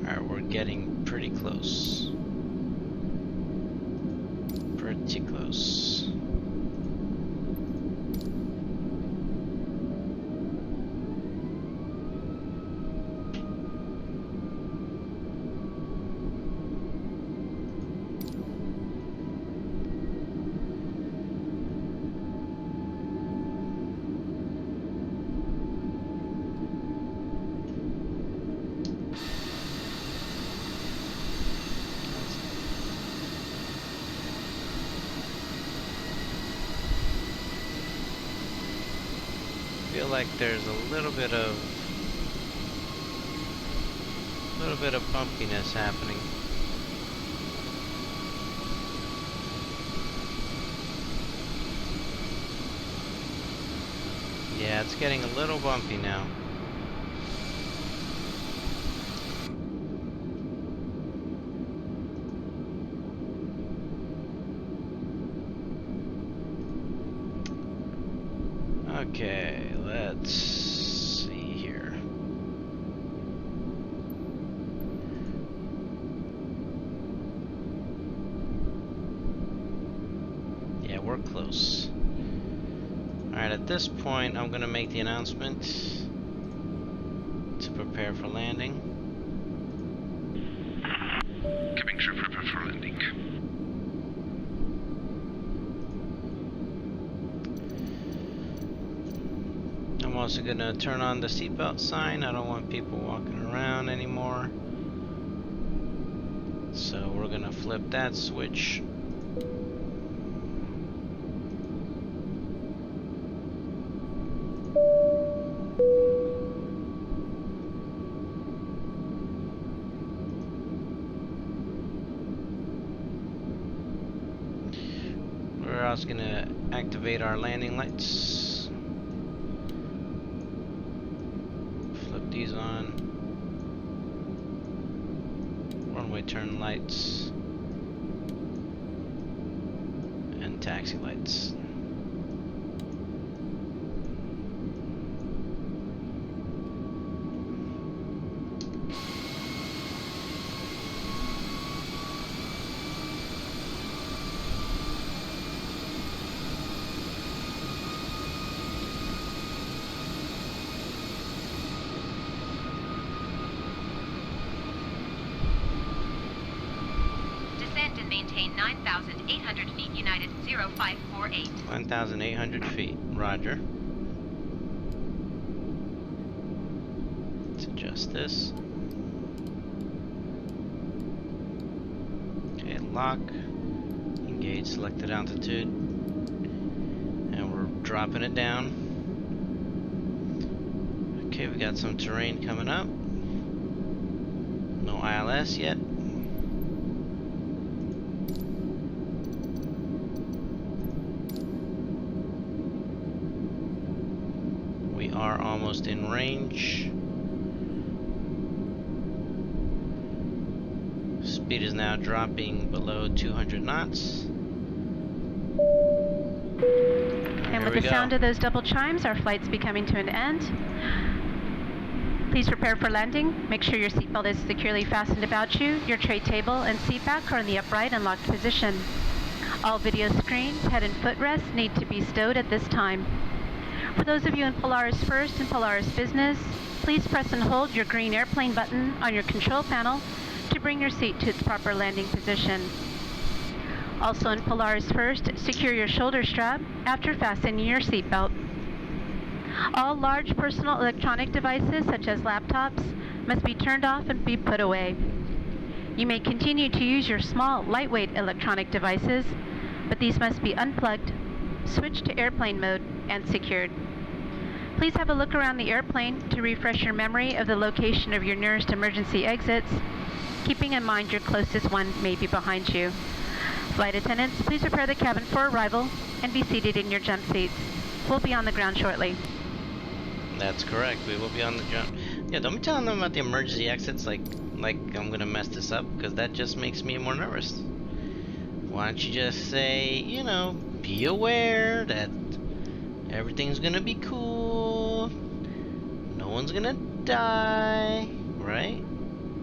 Alright, we're getting pretty close. Pretty close. Feel like there's a little bit of bumpiness happening. Yeah, it's getting a little bumpy now. Okay, let's see here. Yeah, we're close. Alright, at this point, I'm gonna make the announcement to prepare for landing. Cabin crew prepare for landing. I'm also gonna turn on the seatbelt sign. I don't want people walking around anymore. So we're gonna flip that switch. We're also gonna activate our landing lights. Flip these on. Runway turn lights. And taxi lights. Descend and maintain 9,800 feet United 0548. 9,800 feet. Roger. Let's adjust this. Okay, lock. Engage selected altitude. And we're dropping it down. Okay, we got some terrain coming up. No ILS yet. We are almost in range. Speed is now dropping below 200 knots. And with the sound of those double chimes, our flight's be coming to an end. Please prepare for landing. Make sure your seatbelt is securely fastened about you. Your tray table and seat back are in the upright and locked position. All video screens, head and footrests need to be stowed at this time. For those of you in Polaris First and Polaris Business, please press and hold your green airplane button on your control panel to bring your seat to its proper landing position. Also in Polaris First, secure your shoulder strap after fastening your seatbelt. All large personal electronic devices, such as laptops, must be turned off and be put away. You may continue to use your small, lightweight electronic devices, but these must be unplugged, switched to airplane mode, and secured. Please have a look around the airplane to refresh your memory of the location of your nearest emergency exits, keeping in mind your closest one may be behind you. Flight attendants, please prepare the cabin for arrival and be seated in your jump seats. We'll be on the ground shortly. That's correct. We will be on the jump. Yeah, don't be telling them about the emergency exits like I'm gonna mess this up, because that just makes me more nervous. Why don't you just say, you know, be aware that everything's gonna be cool. No one's gonna die, right?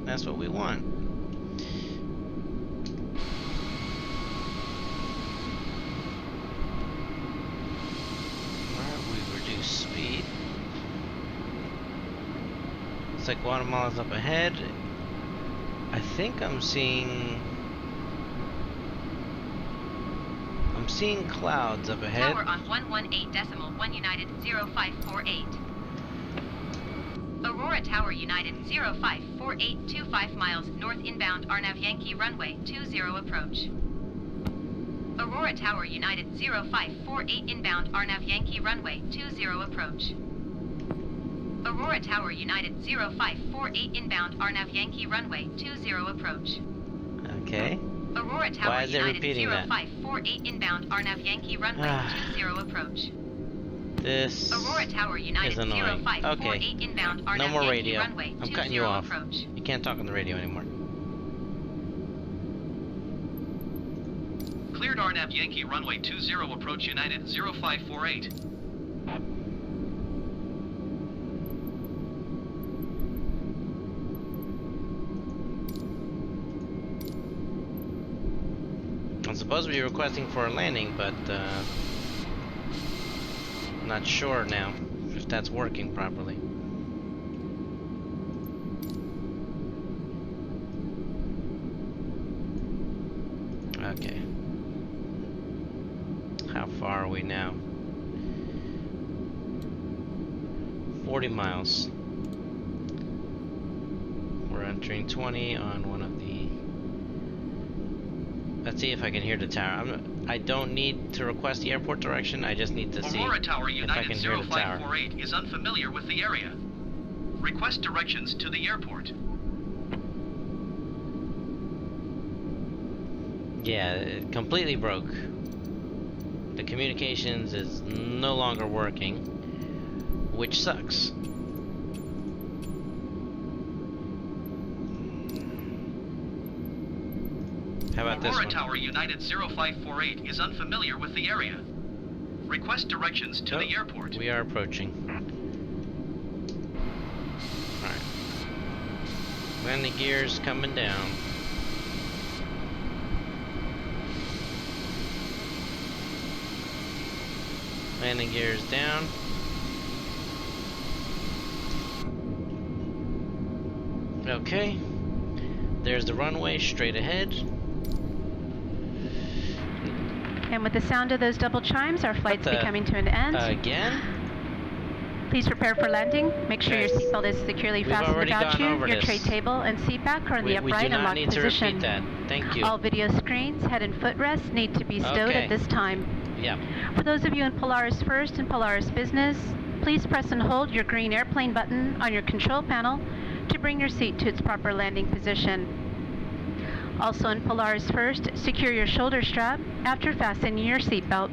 That's what we want. Alright, we reduce speed. Looks like Guatemala's up ahead. I think I'm seeing clouds up ahead. Tower on 118.1 United 0548. Aurora Tower United 0548, 25 miles north inbound RNAV Yankee runway 20 approach. Aurora Tower United 0548 inbound RNAV Yankee runway 20 approach. Aurora Tower United 0548 inbound RNAV Yankee runway 20 approach. Okay. Aurora Tower Why is it United repeating that? 0548 inbound RNAV Yankee runway 20 approach. This Aurora Tower United is annoying. 0548 Okay. inbound RNAV No more Yankee radio. runway I'm 20 cutting you off. approach. You can't talk on the radio anymore. Cleared RNAV Yankee runway 20 approach United 0548. I'm supposed to be requesting for a landing, but I'm not sure now if that's working properly. Okay. How far are we now? 40 miles. We're entering 20 on one of the... Let's see if I can hear the tower. I don't need to request the airport direction, I just need to see Aurora Tower if I United can hear the tower. 0548 is unfamiliar with the area. Request directions to the airport. Yeah, it completely broke. The communications is no longer working, which sucks. How about this Aurora one? Tower United 0548 is unfamiliar with the area. Request directions to the airport. We are approaching. Alright. Landing gears coming down. Landing gears down. Okay. There's the runway straight ahead. And with the sound of those double chimes, our flight's coming to an end. Again? Please prepare for landing. Make sure your seatbelt is securely fastened about you. Your tray table and seat back are in the upright and locked position. We do not need to repeat that. Thank you. All video screens, head and footrest need to be stowed at this time. Yeah. For those of you in Polaris First and Polaris Business, please press and hold your green airplane button on your control panel to bring your seat to its proper landing position. Also in Polaris First, secure your shoulder strap after fastening your seatbelt.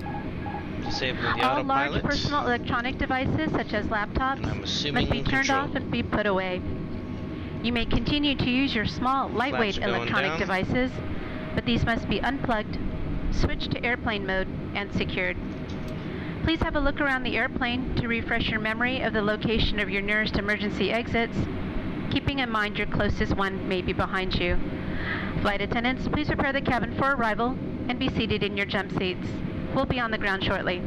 Disable the All autopilot. large personal electronic devices, such as laptops, must be turned off and be put away. You may continue to use your small, lightweight electronic devices, but these must be unplugged, switched to airplane mode, and secured. Please have a look around the airplane to refresh your memory of the location of your nearest emergency exits, keeping in mind your closest one may be behind you. Flight attendants, please prepare the cabin for arrival and be seated in your jump seats. We'll be on the ground shortly.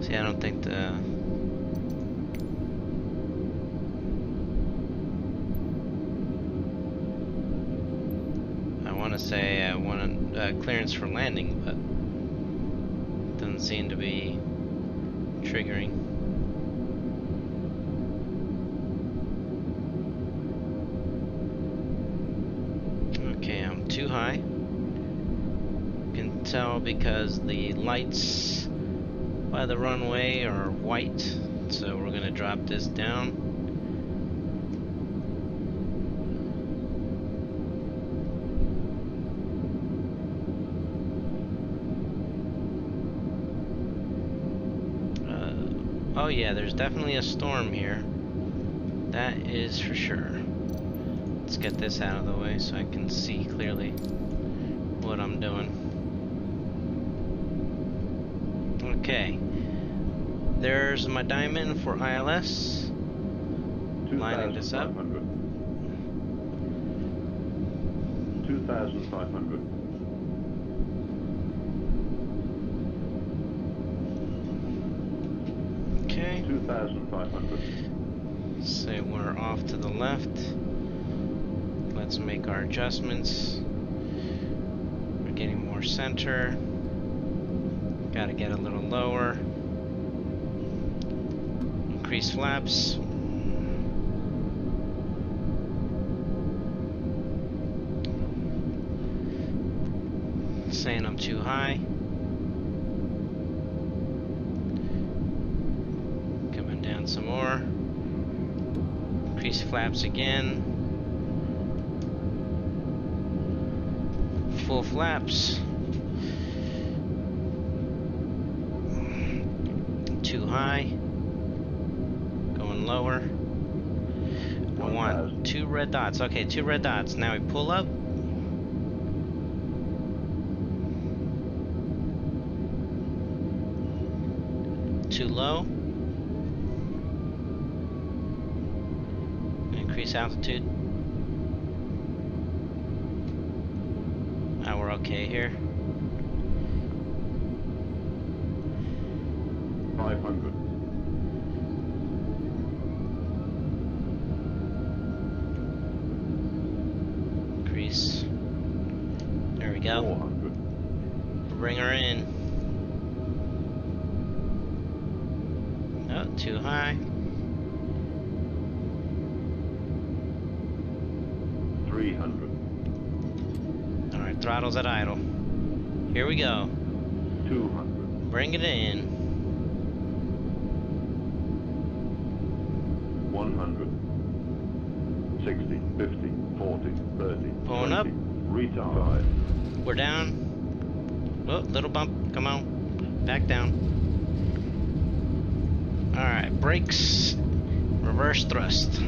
See, I don't think the... I want to say I want a clearance for landing, but it doesn't seem to be triggering. Okay, I'm too high. You can tell because the lights by the runway are white, so we're gonna drop this down. Oh yeah, there's definitely a storm here. That is for sure. Let's get this out of the way so I can see clearly what I'm doing. Okay. There's my diamond for ILS. Lining this up. 2,500. Okay. 2,500. So we're off to the left. Let's make our adjustments. We're getting more center. Gotta get a little lower. Increase flaps. Saying I'm too high. Coming down some more. Increase flaps again. Full flaps. Too high. Going lower. I want 2 red dots. Okay, 2 red dots. Now we pull up. Too low. increase altitude. We're okay here. 500. Increase. There we go. 400. Bring her in. Oh, too high. 300. Alright, throttle's at idle. Here we go. 200. Bring it in. 100. 60, 50, 40, 30, Pulling 20. up. Retard. We're down. Oh, little bump. Come on. Back down. Alright, brakes. Reverse thrust.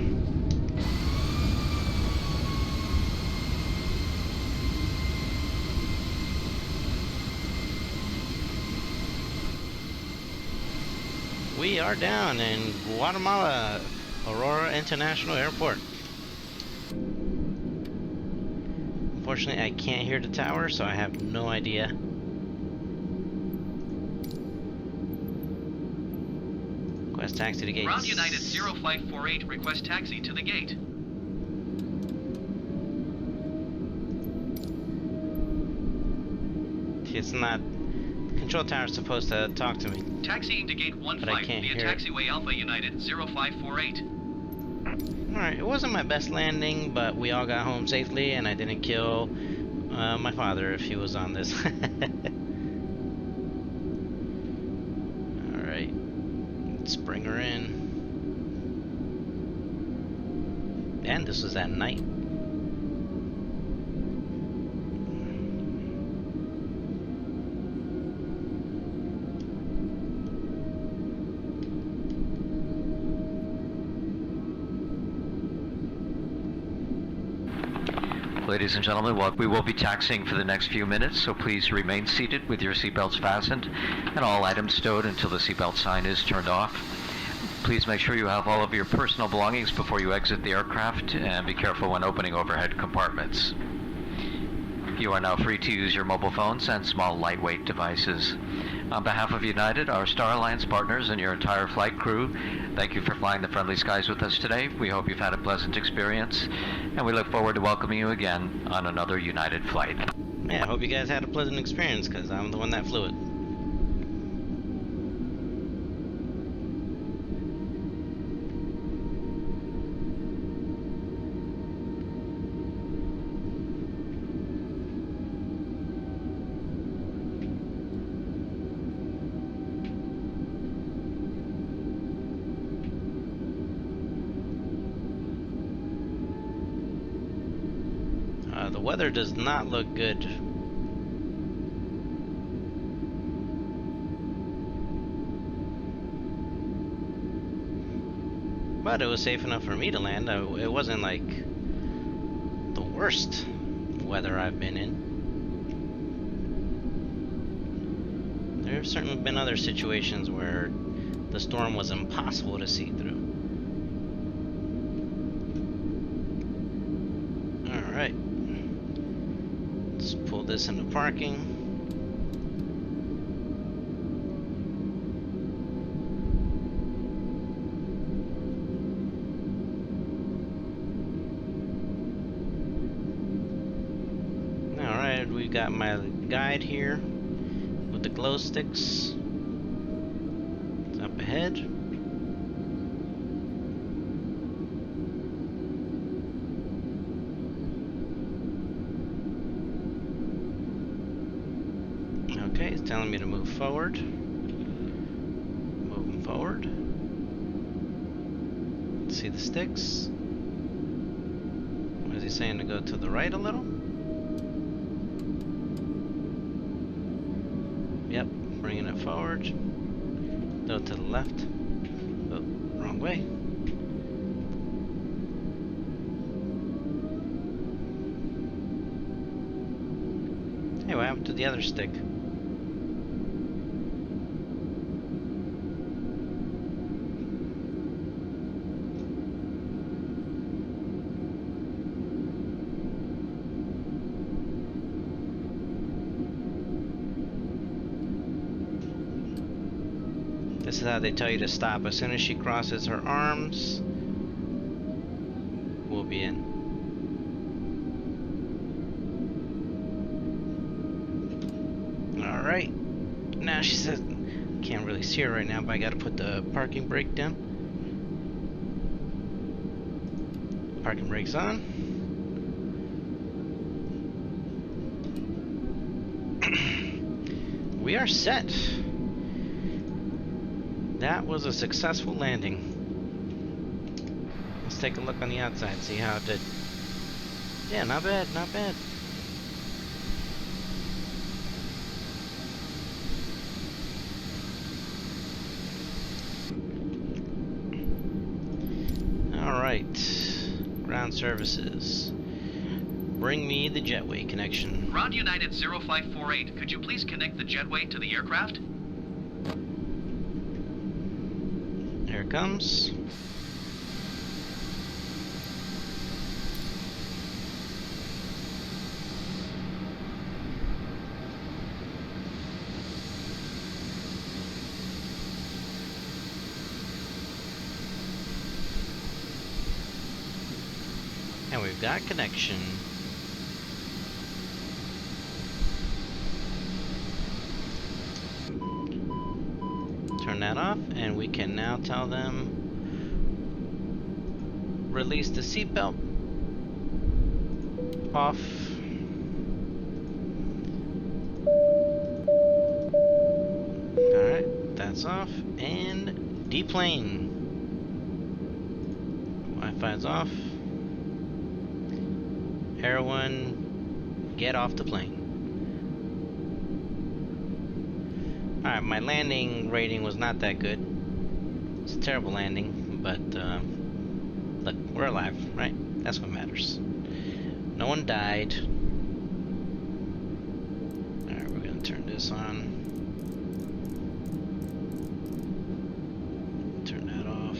We are down in Guatemala, Aurora International Airport. Unfortunately, I can't hear the tower, so I have no idea. Request taxi to the gate. Ground United 0548, request taxi to the gate. It's not... Control tower is supposed to talk to me. Taxiing to gate 15 via taxiway Alpha United 0548. Alright, it wasn't my best landing, but we all got home safely, and I didn't kill my father if he was on this. Alright, let's bring her in. And this was at night. Ladies and gentlemen, we will be taxiing for the next few minutes, so please remain seated with your seatbelts fastened and all items stowed until the seatbelt sign is turned off. Please make sure you have all of your personal belongings before you exit the aircraft, and be careful when opening overhead compartments. You are now free to use your mobile phones and small lightweight devices. On behalf of United, our Star Alliance partners, and your entire flight crew, thank you for flying the friendly skies with us today. We hope you've had a pleasant experience, and we look forward to welcoming you again on another United flight. Yeah, I hope you guys had a pleasant experience, because I'm the one that flew it. The weather does not look good. But it was safe enough for me to land. It wasn't like the worst weather I've been in. There have certainly been other situations where the storm was impossible to see through. Alright. Let's pull this into parking. Alright, we've got my guide here with the glow sticks. It's up ahead. Okay, it's telling me to move forward. Moving forward. See the sticks. What is he saying, to go to the right a little? Yep, bringing it forward. Go to the left. Oh, wrong way. Hey, what happened to the other stick? This is how they tell you to stop. As soon as she crosses her arms, we'll be in. Alright. Now she says, can't really see her right now, but I gotta put the parking brake down. Parking brake's on. We are set. That was a successful landing. Let's take a look on the outside, see how it did. Yeah, not bad, not bad. Alright. Ground services. Bring me the jetway connection. Ground United 0548, could you please connect the jetway to the aircraft? Here it comes. And we've got connection. Turn that off, and we can now tell them release the seatbelt off. Alright, that's off, and deplane. Wi-Fi's off. Everyone, get off the plane. Alright, my landing rating was not that good. It's a terrible landing, but look, we're alive, right? That's what matters. No one died. Alright, we're gonna turn this on. Turn that off.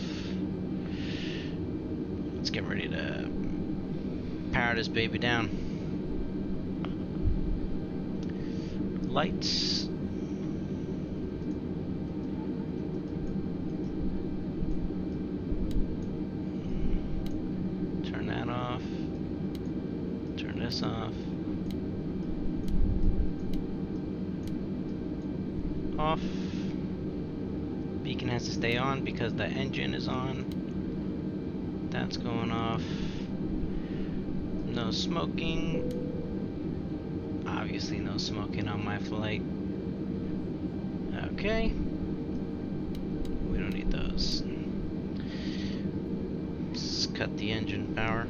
Let's get ready to power this baby down. Lights. Turn that off. Turn this off. Off. Beacon has to stay on because the engine is on. That's going off. No smoking. Obviously no smoking on my flight. Okay. We don't need those. Let's cut the engine power.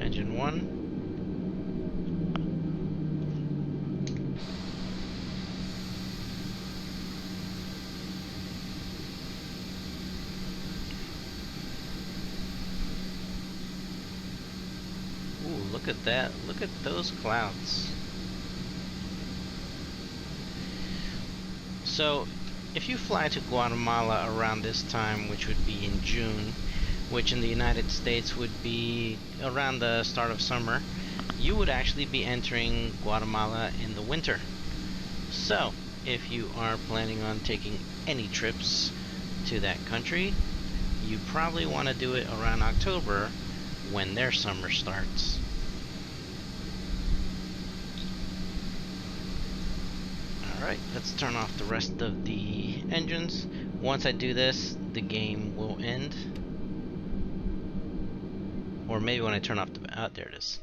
Engine 1. Look at that. Look at those clouds. So, if you fly to Guatemala around this time, which would be in June, which in the United States would be around the start of summer, you would actually be entering Guatemala in the winter. So, if you are planning on taking any trips to that country, you probably want to do it around October when their summer starts. Alright, let's turn off the rest of the engines. Once I do this, the game will end. Or maybe when I turn off the... oh, there it is.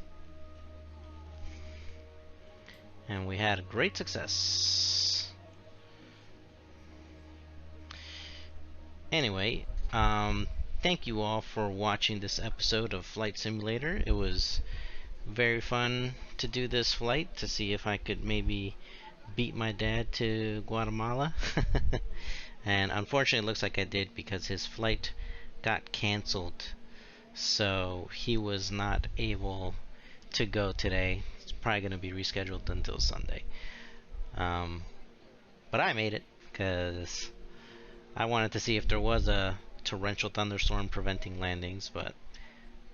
And we had a great success. Anyway, thank you all for watching this episode of Flight Simulator. It was very fun to do this flight, to see if I could maybe beat my dad to Guatemala. And unfortunately it looks like I did, because his flight got canceled, so he was not able to go today. It's probably going to be rescheduled until Sunday. But I made it because I wanted to see if there was a torrential thunderstorm preventing landings, but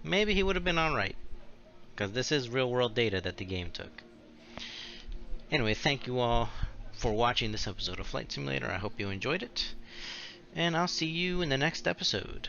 maybe he would have been alright, because this is real world data that the game took. Anyway, thank you all for watching this episode of Flight Simulator. I hope you enjoyed it, and I'll see you in the next episode.